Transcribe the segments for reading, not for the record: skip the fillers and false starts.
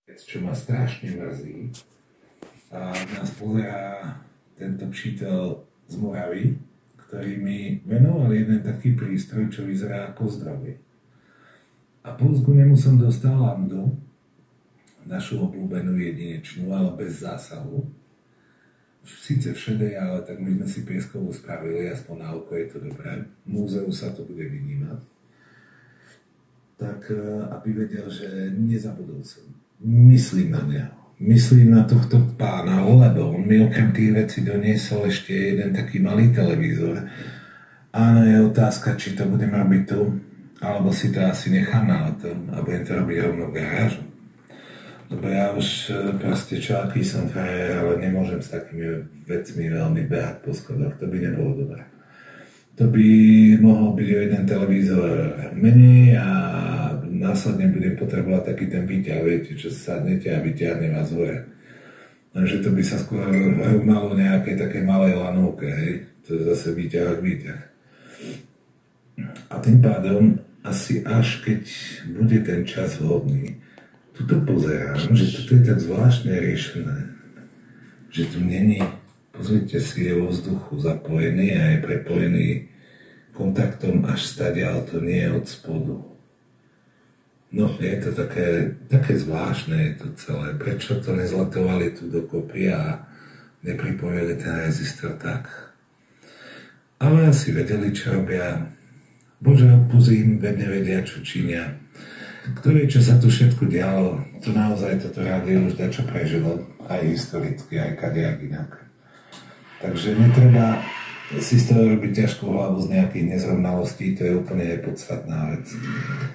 Čo ma strašne mrzí, a nás pozerá tento přítel z Moravy, ktorý mi venoval jeden taký prístroj, čo vyzerá ako zdravie. A plus ku nemu som dostal landu, našu obľúbenú jedinečnú, ale bez zásahu. Sice všade, ale tak my sme si pieskovú spravili, aspoň na oko je to dobré. V múzeu sa to bude vynímať. Tak aby vedel, že nezabudol som. Myslím na neho. Myslím na tohto pána, lebo on mi okrem tých vecí doniesol ešte jeden taký malý televízor. Áno, je otázka, či to budem robiť tu, alebo si to asi nechám na leto a budem to robiť rovno v garážu. Lebo ja už proste aký som frajer, ale nemôžem s takými vecmi veľmi behať po schodoch, to by nebolo dobré. To by mohol byť jeden televízor menej a následne budem potrebovať taký ten výťah, viete, čo sadnete a vyťahne vás hore. Lenže to by sa skôr rovnalo nejakej také malej lanovke, hej, to je zase výťah. A tým pádom asi až keď bude ten čas vhodný, tuto pozerám, že toto je tak zvláštne riešené, že tu není, pozrite si, je vo vzduchu zapojený a je prepojený kontaktom až stadiaľ, to nie je od spodu. No, je to také zvláštne, je to celé. Prečo to nezletovali tu dokopy a nepripojili ten rezistor tak? Ale asi vedeli, čo robia. Bože, odpuzím, nevedia, čo činia. Ktoré, čo sa tu všetko dialo, to naozaj toto rádio už dačo prežilo, aj historicky, aj kadejak inak. Takže netreba si z toho robiť ťažkú hlavu z nejakých nezrovnalostí, to je úplne nepodstatná vec.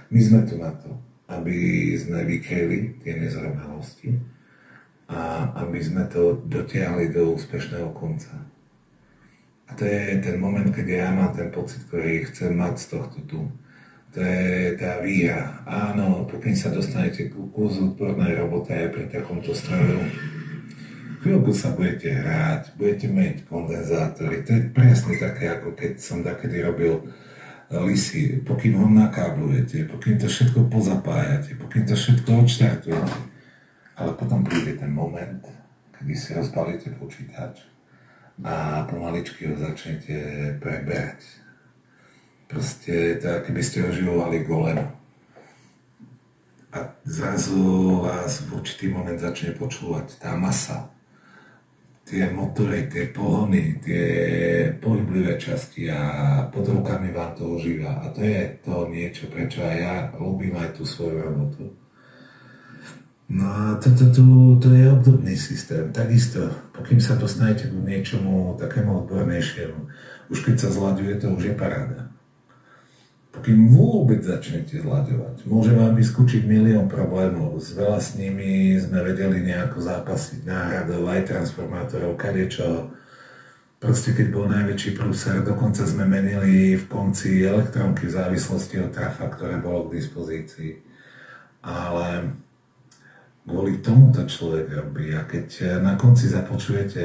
My sme tu na to, aby sme vykryli tie nezrovnalosti a aby sme to dotiahli do úspešného konca. A to je ten moment, keď ja mám ten pocit, ktorý chcem mať z tohto tu. To je tá víra. Áno, pokým sa dostanete ku úspornej robote aj pri takomto stroju, chvíľku sa budete hrať, budete mať kondenzátory. To je presne také, ako keď som takedy robil lisy, pokým ho nakáblujete, pokým to všetko pozapájate, pokým to všetko odštartujete. Ale potom príde ten moment, kedy si rozbalíte počítač a pomaličky ho začnete preberať. Proste to, keby ste oživovali golem. A zrazu vás v určitý moment začne počúvať tá masa, tie motory, tie pohony, tie pohyblivé časti a pod rukami vám to ožíva. A to je to niečo, prečo aj ja ľúbim aj tú svoju robotu. No a to je obdobný systém. Takisto, pokým sa dostanete k niečomu takému odbornejšiemu, už keď sa zlaďuje, to už je paráda. Pokým vôbec začnete zlaďovať, môže vám vyskúčiť milión problémov. S veľa s nimi sme vedeli nejako zápasiť, náhradov, aj transformátorov, kadečo. Proste keď bol najväčší prúser, dokonca sme menili v konci elektrónky v závislosti od trafa, ktoré bolo k dispozícii. Ale kvôli tomuto človek robí. A keď na konci započujete